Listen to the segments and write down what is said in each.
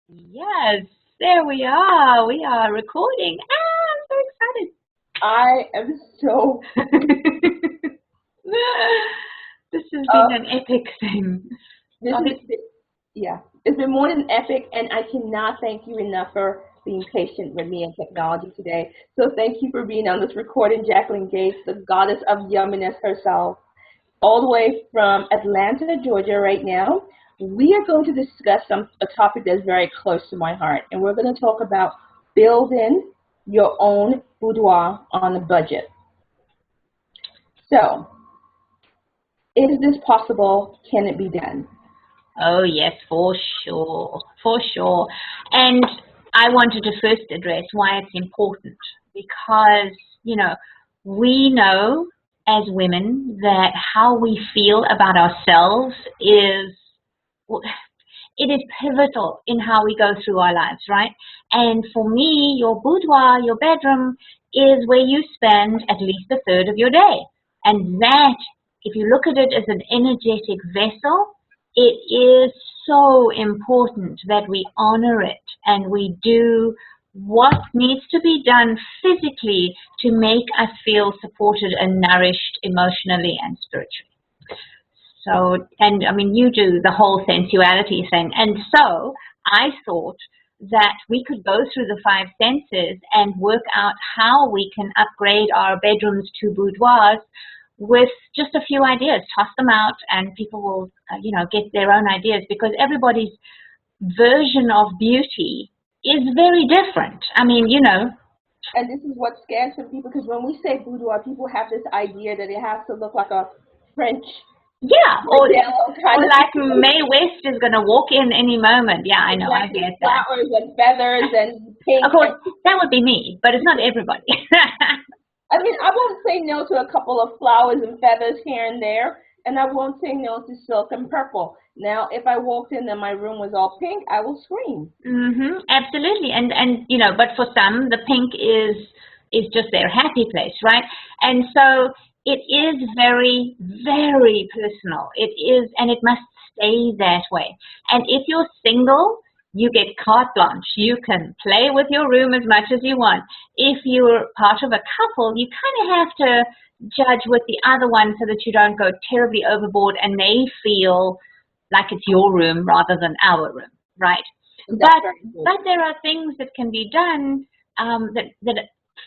Yes, there we are. We are recording. I'm I am so, so excited. This has been uh, an epic thing. this Oh, is, yeah, it's been more than epic, and I cannot thank you enough for being patient with me and technology today. So thank you for being on this recording, Jacqueline Gates, the goddess of yumminess herself, all the way from Atlanta, Georgia right now. We are going to discuss a topic that's very close to my heart, and we're going to talk about building your own boudoir on a budget. So, is this possible? Can it be done? oh yes, for sure, for sure. And I wanted to first address why it's important because, we know as women that how we feel about ourselves is it is pivotal in how we go through our lives, right? And for me, your boudoir, your bedroom, is where you spend at least a third of your day. And that, if you look at it as an energetic vessel, it is so important that we honor it and we do what needs to be done physically to make us feel supported and nourished emotionally and spiritually. So, and I mean, you do the whole sensuality thing. And so I thought that we could go through the five senses and work out how we can upgrade our bedrooms to boudoirs with just a few ideas. Toss them out and people will, get their own ideas because everybody's version of beauty is very different. I mean, And this is what scares some people because when we say boudoir, people have this idea that it has to look like a French yeah, bordello kind or of like thing. Mae West is going to walk in any moment. Yeah, I know, I Exactly, get that. flowers and feathers and pink. Of course, that would be me, but it's not everybody. I mean, I won't say no to a couple of flowers and feathers here and there, and I won't say no to silk and purple. Now, if I walked in and my room was all pink, I will scream. Absolutely, and but for some, the pink is just their happy place, right? And so it is very, very personal. It is, and it must stay that way. And if you're single, you get carte blanche. You can play with your room as much as you want. If you're part of a couple, you kind of have to judge with the other one so that you don't go terribly overboard and they feel like it's your room rather than our room, right? That's But very cool. but there are things that can be done that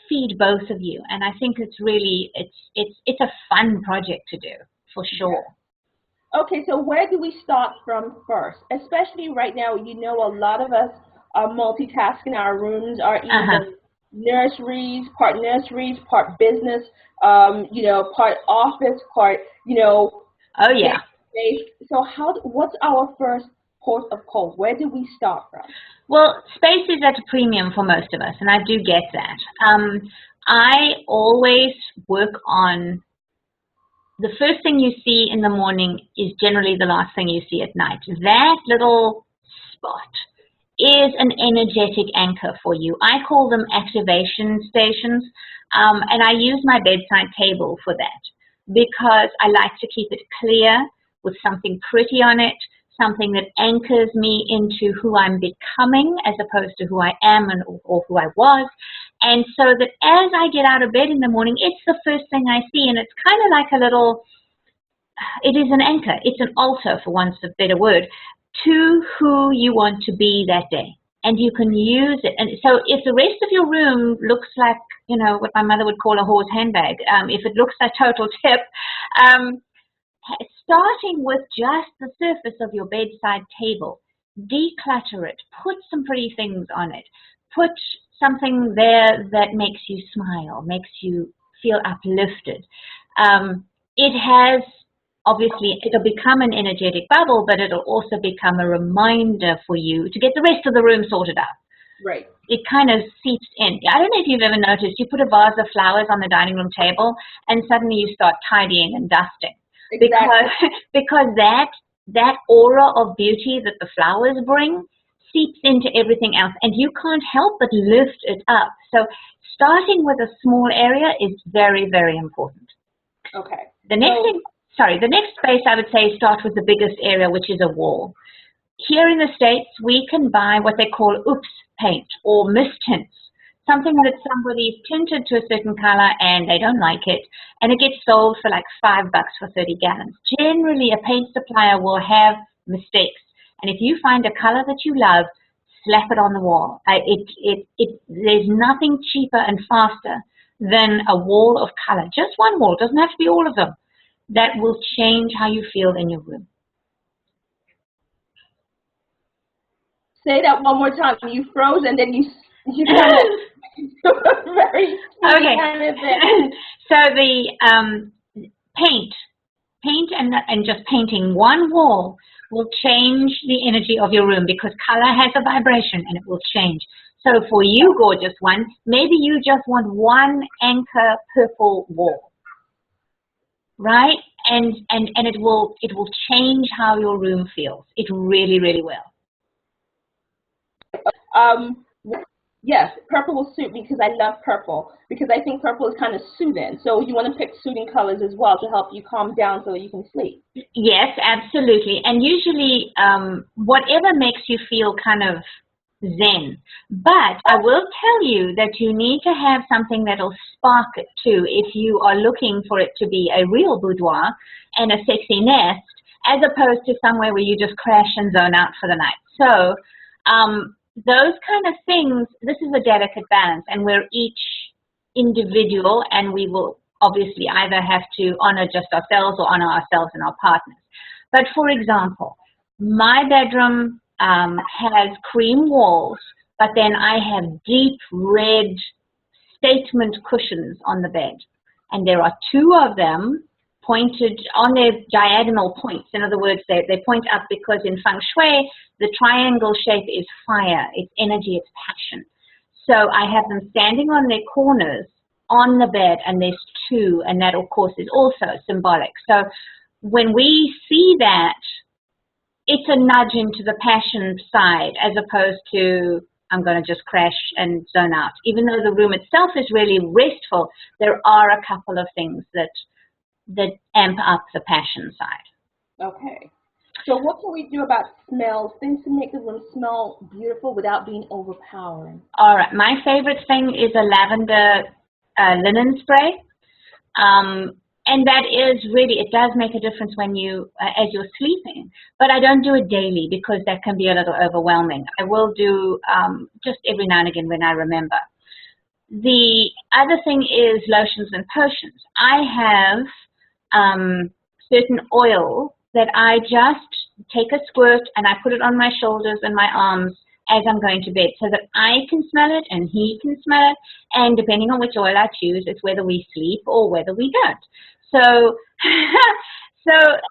feed both of you, and I think it's really it's a fun project to do for sure. Okay, so where do we start from first? Especially right now, a lot of us are multitasking. Our rooms are Uh-huh. either nurseries, part business, part office, part, Oh yeah. space. So what's our first port of call? Where do we start from? Well, space is at a premium for most of us, and I do get that. I always work on the first thing you see in the morning is generally the last thing you see at night. That little spot is an energetic anchor for you. I call them activation stations, and I use my bedside table for that because I like to keep it clear with something pretty on it, something that anchors me into who I'm becoming as opposed to who I am or who I was. And so that as I get out of bed in the morning, it's the first thing I see. And it's kind of like it is an anchor. It's an altar, for want of a better word, to who you want to be that day. And you can use it. And so if the rest of your room looks like, what my mother would call a horse handbag, if it looks like total tip, um, starting with just the surface of your bedside table, declutter it, put some pretty things on it, put something there that makes you smile, makes you feel uplifted. It has, obviously, it'll become an energetic bubble, but it'll also become a reminder for you to get the rest of the room sorted out. Right. It kind of seeps in. I don't know if you've ever noticed, you put a vase of flowers on the dining room table and suddenly you start tidying and dusting. Exactly. Because that aura of beauty that the flowers bring seeps into everything else, and you can't help but lift it up. So starting with a small area is very, very important. Okay. The next space I would say start with the biggest area, which is a wall. here in the States, we can buy what they call oops paint or mist tints, something that somebody's tinted to a certain color and they don't like it, and it gets sold for like $5 for 30 gallons. Generally, a paint supplier will have mistakes, and if you find a color that you love, slap it on the wall. There's nothing cheaper and faster than a wall of color. Just one wall, doesn't have to be all of them. That will change how you feel in your room. Say that one more time. You froze and then you kind of very okay. kind of thing. So the paint and just painting one wall will change the energy of your room, because color has a vibration and it will change. So for you, gorgeous one, maybe you just want one anchor purple wall, right? And it will change how your room feels. It really, really will. Yes, purple will suit me because I love purple, because I think purple is kind of soothing. So you want to pick soothing colors as well to help you calm down so that you can sleep. Yes, absolutely. And usually whatever makes you feel kind of zen. But I will tell you that you need to have something that'll spark it too if you are looking for it to be a real boudoir and a sexy nest, as opposed to somewhere where you just crash and zone out for the night. So those kind of things, this is a delicate balance, and we're each individual, and we will obviously either have to honor just ourselves or honor ourselves and our partners. But for example, my bedroom has cream walls, but then I have deep red statement cushions on the bed, and there are 2 of them pointed on their diagonal points. In other words, they point up because in feng shui, the triangle shape is fire, it's energy, it's passion. So I have them standing on their corners on the bed, and there's 2, and that of course is also symbolic. So when we see that, it's a nudge into the passion side, as opposed to I'm going to just crash and zone out. Even though the room itself is really restful, there are a couple of things that amp up the passion side. Okay. So what can we do about smells, things to make the room smell beautiful without being overpowering? All right. My favorite thing is a lavender linen spray. And that is really, it does make a difference when you, as you're sleeping. But I don't do it daily because that can be a little overwhelming. I will do just every now and again when I remember. The other thing is lotions and potions. I have certain oil that I just take a squirt and I put it on my shoulders and my arms as I'm going to bed, so that I can smell it and he can smell it, and depending on which oil I choose, it's whether we sleep or whether we don't. So,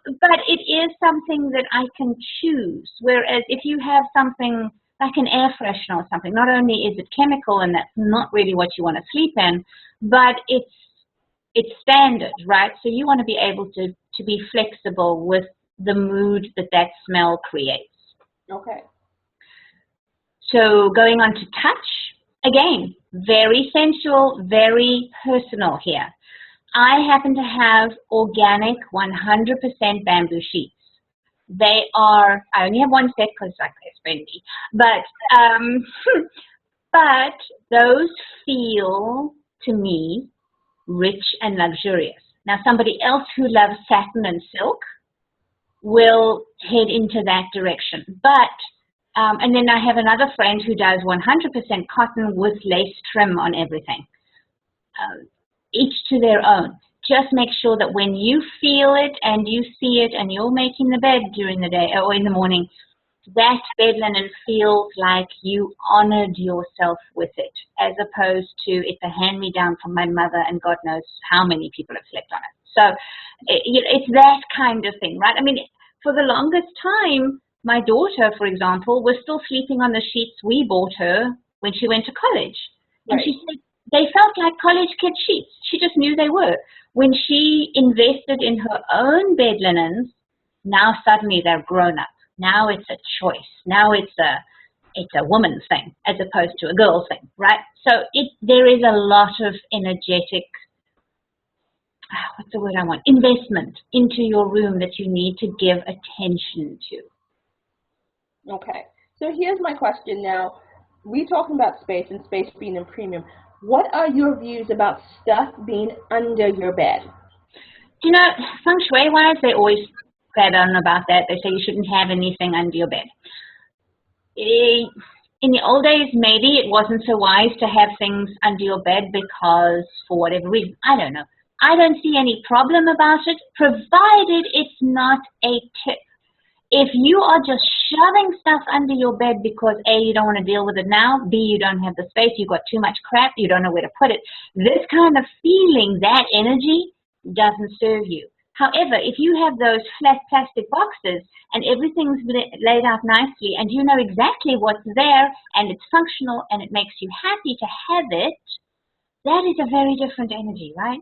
but it is something that I can choose, whereas if you have something like an air freshener or something, not only is it chemical and that's not really what you want to sleep in, but it's standard, right? So you want to be able to be flexible with the mood that smell creates. Okay. So going on to touch, again, very sensual, very personal here. I happen to have organic 100% bamboo sheets. They are, I only have one set because like they're spendy, but those feel to me rich and luxurious. Now somebody else who loves satin and silk will head into that direction. But, and then I have another friend who does 100% cotton with lace trim on everything. Each to their own. Just make sure that when you feel it and you see it and you're making the bed during the day or in the morning, that bed linen feels like you honored yourself with it, as opposed to it's a hand-me-down from my mother and God knows how many people have slept on it. So it's that kind of thing, right? I mean, for the longest time, my daughter, for example, was still sleeping on the sheets we bought her when she went to college. Right. And she said they felt like college kid sheets. She just knew they were. When she invested in her own bed linens, now suddenly they're grown up. Now it's a choice. Now it's a woman's thing as opposed to a girl's thing, right? So there is a lot of energetic, what's the word I want, investment into your room that you need to give attention to. Okay. So here's my question now. We talking about space and space being in premium. What are your views about stuff being under your bed? You know, feng shui-wise, they always grab on about that. They say you shouldn't have anything under your bed. In the old days, maybe it wasn't so wise to have things under your bed because, for whatever reason, I don't know. I don't see any problem about it, provided it's not a tip. If you are just shoving stuff under your bed because A, you don't want to deal with it now, B, you don't have the space, you've got too much crap, you don't know where to put it, this kind of feeling, that energy, doesn't serve you. However, if you have those flat plastic boxes and everything's laid out nicely and you know exactly what's there and it's functional and it makes you happy to have it, that is a very different energy, right?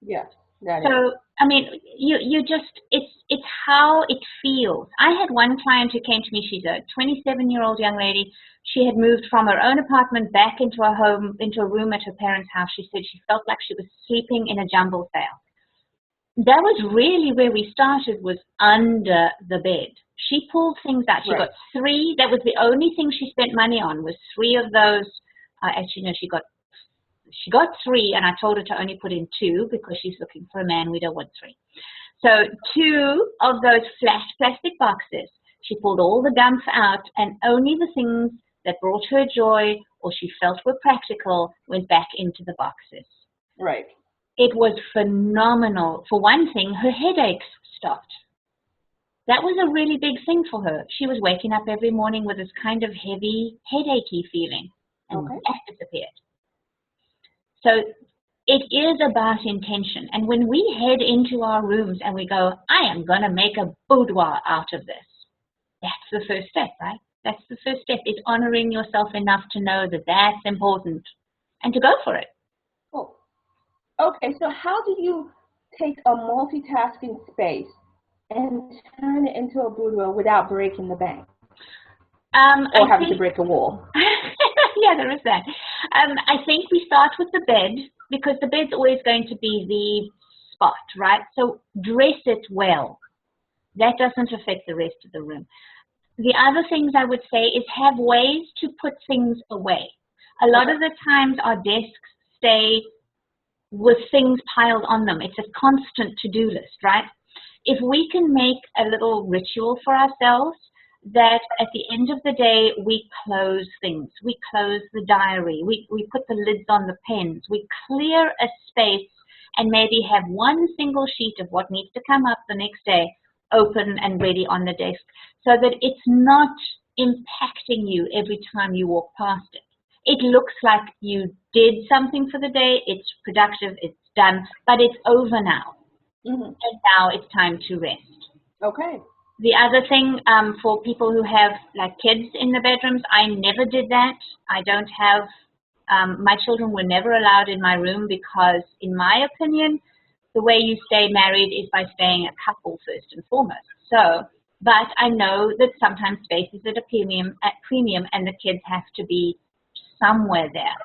Yes, that is. So, I mean, you just, it's how it feels. I had one client who came to me, she's a 27-year-old young lady. She had moved from her own apartment back into a home, into a room at her parents' house. She said she felt like she was sleeping in a jumble sale. That was really where we started, was under the bed. She pulled things out. She got 3. That was the only thing she spent money on, was 3 of those. Actually, no, she got 3, and I told her to only put in 2 because she's looking for a man. We don't want 3. So 2 of those flat plastic boxes. She pulled all the gump out, and only the things that brought her joy or she felt were practical went back into the boxes. Right. It was phenomenal. For one thing, her headaches stopped. That was a really big thing for her. She was waking up every morning with this kind of heavy, headachy feeling, and that disappeared. So it is about intention. And when we head into our rooms and we go, I am going to make a boudoir out of this, that's the first step, right? That's the first step. It's honoring yourself enough to know that that's important and to go for it. Cool. Okay, so how do you take a multitasking space and turn it into a boudoir without breaking the bank? Or having to break a wall? Yeah, there is that. I think we start with the bed, because the bed's always going to be the spot, right? So dress it well. That doesn't affect the rest of the room. The other things I would say is have ways to put things away. A lot of the times our desks stay with things piled on them. It's a constant to-do list, right? If we can make a little ritual for ourselves that at the end of the day, we close things. We close the diary. We put the lids on the pens. We clear a space and maybe have one single sheet of what needs to come up the next day open and ready on the desk so that it's not impacting you every time you walk past it. It looks like you did something for the day, it's productive, it's done, but it's over now. And now it's time to rest. Okay. The other thing for people who have like kids in the bedrooms, I never did that. I don't have, my children were never allowed in my room because in my opinion, the way you stay married is by staying a couple first and foremost. So, but I know that sometimes space is at a premium and the kids have to be somewhere there.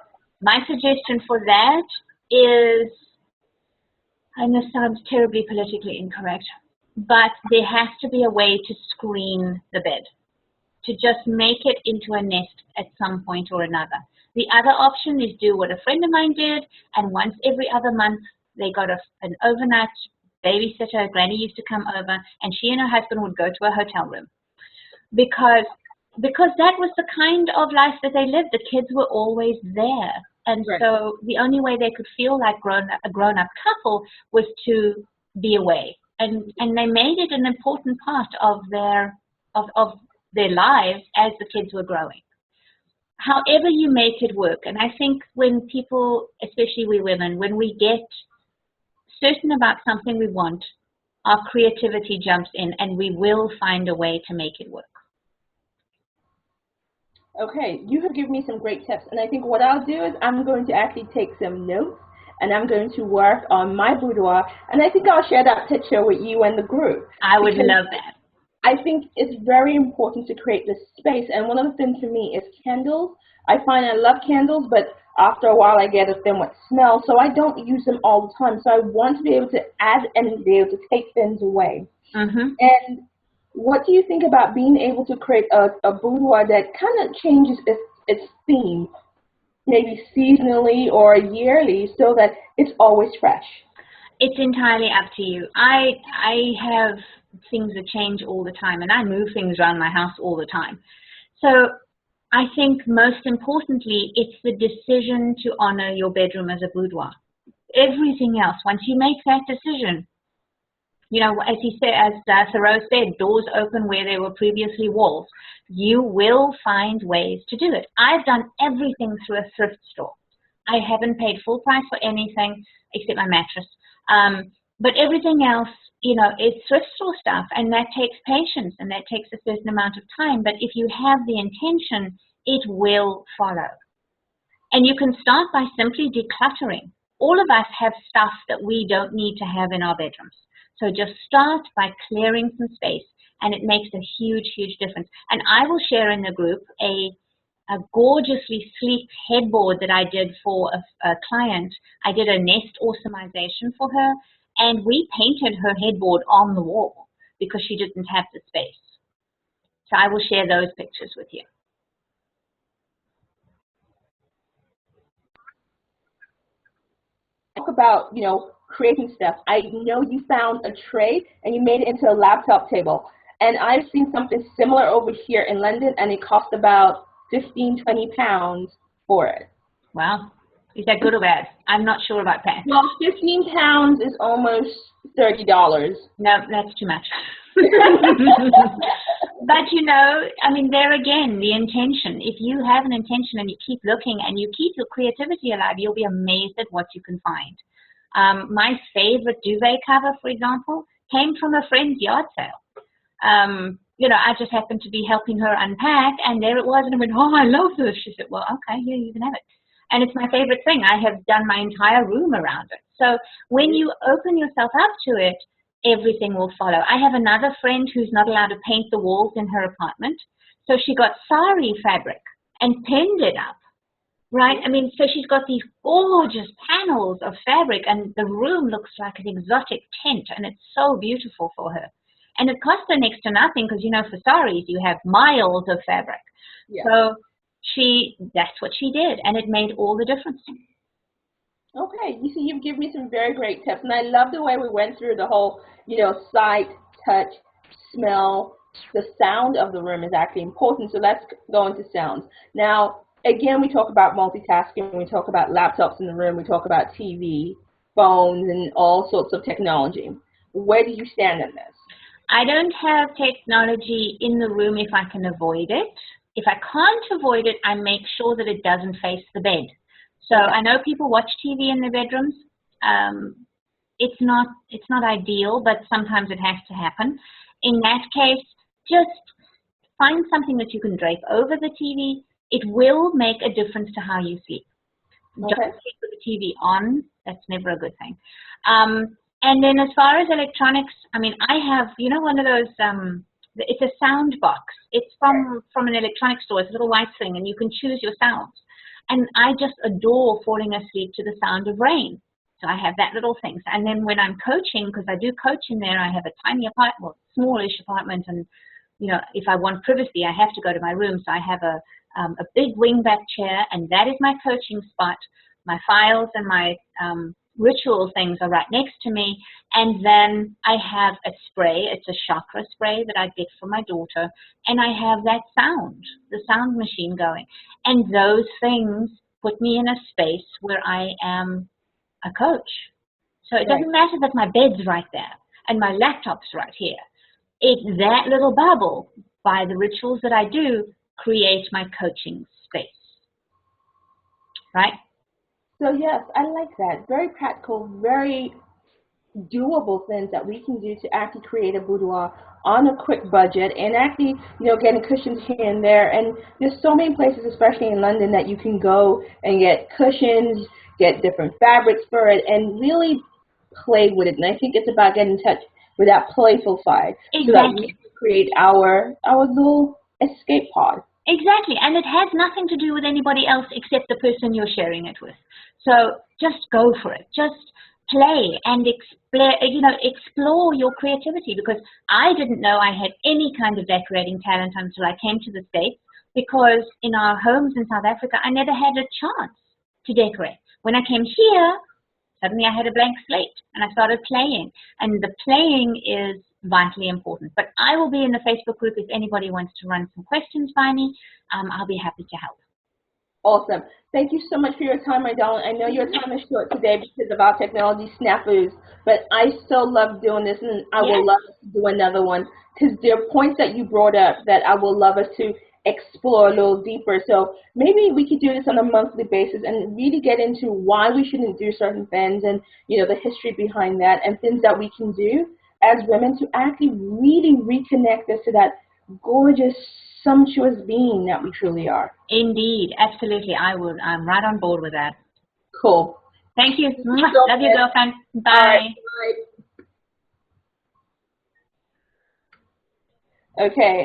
My suggestion for that is, and this sounds terribly politically incorrect, but there has to be a way to screen the bed, to just make it into a nest at some point or another. The other option is do what a friend of mine did, and once every other month they got an overnight babysitter. Granny used to come over, and she and her husband would go to a hotel room because that was the kind of life that they lived. The kids were always there. And so the only way they could feel like a grown-up couple was to be away. And they made it an important part of their lives as the kids were growing. However you make it work, and I think when people, especially we women, when we get certain about something we want, our creativity jumps in and we will find a way to make it work. Okay, you have given me some great tips, and I think what I'll do is I'm going to actually take some notes, and I'm going to work on my boudoir, and I think I'll share that picture with you and the group. I would love that. I think it's very important to create this space, and one of the things for me is candles. I find I love candles, but after a while I get a thin with smell, so I don't use them all the time. So I want to be able to add and be able to take things away. And What do you think about being able to create a boudoir that kind of changes its theme, maybe seasonally or yearly, so that it's always fresh? It's entirely up to you. I have things that change all the time, and I move things around my house all the time. So I think most importantly, it's the decision to honor your bedroom as a boudoir. Everything else, once you make that decision, you know, as he said, as Thoreau said, doors open where there were previously walls. You will find ways to do it. I've done everything through a thrift store. I haven't paid full price for anything except my mattress. But everything else, you know, is thrift store stuff, and that takes patience and that takes a certain amount of time. But if you have the intention, it will follow. And you can start by simply decluttering. All of us have stuff that we don't need to have in our bedrooms. So just start by clearing some space, and it makes a huge, huge difference. And I will share in the group a gorgeously sleek headboard that I did for a client. I did a nest awesomization for her, and we painted her headboard on the wall because she didn't have the space. So I will share those pictures with you. Talk about, you know, creating stuff. I know you found a tray and you made it into a laptop table. And I've seen something similar over here in London, and it cost about 15, 20 pounds for it. Wow. Is that good or bad? I'm not sure about that. Well, 15 pounds is almost $30. No, that's too much. But, you know, I mean, there again, the intention. If you have an intention and you keep looking and you keep your creativity alive, you'll be amazed at what you can find. My favorite duvet cover, for example, came from a friend's yard sale. You know, I just happened to be helping her unpack, and there it was, and I went, oh, I love this. She said, well, okay, here, you can have it. And it's my favorite thing. I have done my entire room around it. So when you open yourself up to it, everything will follow. I have another friend who's not allowed to paint the walls in her apartment. So she got sari fabric and pinned it up, right? I mean, so she's got these gorgeous panels of fabric, and the room looks like an exotic tent, and it's so beautiful for her. And it cost her next to nothing because, you know, for saris, you have miles of fabric. Yeah. So that's what she did, and it made all the difference. Okay, you see, you've given me some very great tips, and I love the way we went through the whole, you know, sight, touch, smell. The sound of the room is actually important, so let's go into sounds. Now, again, we talk about multitasking, we talk about laptops in the room, we talk about TV, phones, and all sorts of technology. Where do you stand on this? I don't have technology in the room if I can avoid it. If I can't avoid it, I make sure that it doesn't face the bed. So I know people watch TV in their bedrooms. It's not ideal, but sometimes it has to happen. In that case, just find something that you can drape over the TV. It will make a difference to how you sleep. Okay. Don't sleep with the TV on. That's never a good thing. And then as far as electronics, I mean, I have, you know, one of those, it's a sound box. It's from an electronics store. It's a little white thing, and you can choose your sounds. And I just adore falling asleep to the sound of rain. So I have that little thing. And then when I'm coaching, because I do coach in there, I have a tiny apartment, well, smallish apartment, and, you know, if I want privacy, I have to go to my room. So I have a big wingback chair, and that is my coaching spot. My files and my ritual things are right next to me. And then I have a spray. It's a chakra spray that I get from my daughter. And I have that sound, the sound machine going. And those things put me in a space where I am a coach. So it doesn't matter that my bed's right there and my laptop's right here. It's that little bubble, by the rituals that I do, create my coaching space. Right? So yes, I like that. Very practical, very doable things that we can do to actually create a boudoir on a quick budget, and actually, you know, getting cushions here and there. And there's so many places, especially in London, that you can go and get cushions, get different fabrics for it, and really play with it. And I think it's about getting in touch with that playful side, exactly, so that we can create our little escape pod. Exactly, and it has nothing to do with anybody else except the person you're sharing it with. So just go for it. Just play and explore your creativity, because I didn't know I had any kind of decorating talent until I came to the States, because in our homes in South Africa, I never had a chance to decorate. When I came here, suddenly I had a blank slate and I started playing, and the playing is vitally important. But I will be in the Facebook group if anybody wants to run some questions by me. I'll be happy to help. Awesome. Thank you so much for your time, my darling. I know your time is short today because of our technology snafus, but I still love doing this, and I will love to do another one, because there are points that you brought up that I will love us to explore a little deeper. So maybe we could do this on a monthly basis and really get into why we shouldn't do certain things, and the history behind that, and things that we can do as women to actually really reconnect us to that gorgeous, sumptuous being that we truly are. Indeed, absolutely. I'm right on board with that. Cool. Thank you. Love you, girlfriend. Bye. Right. Okay.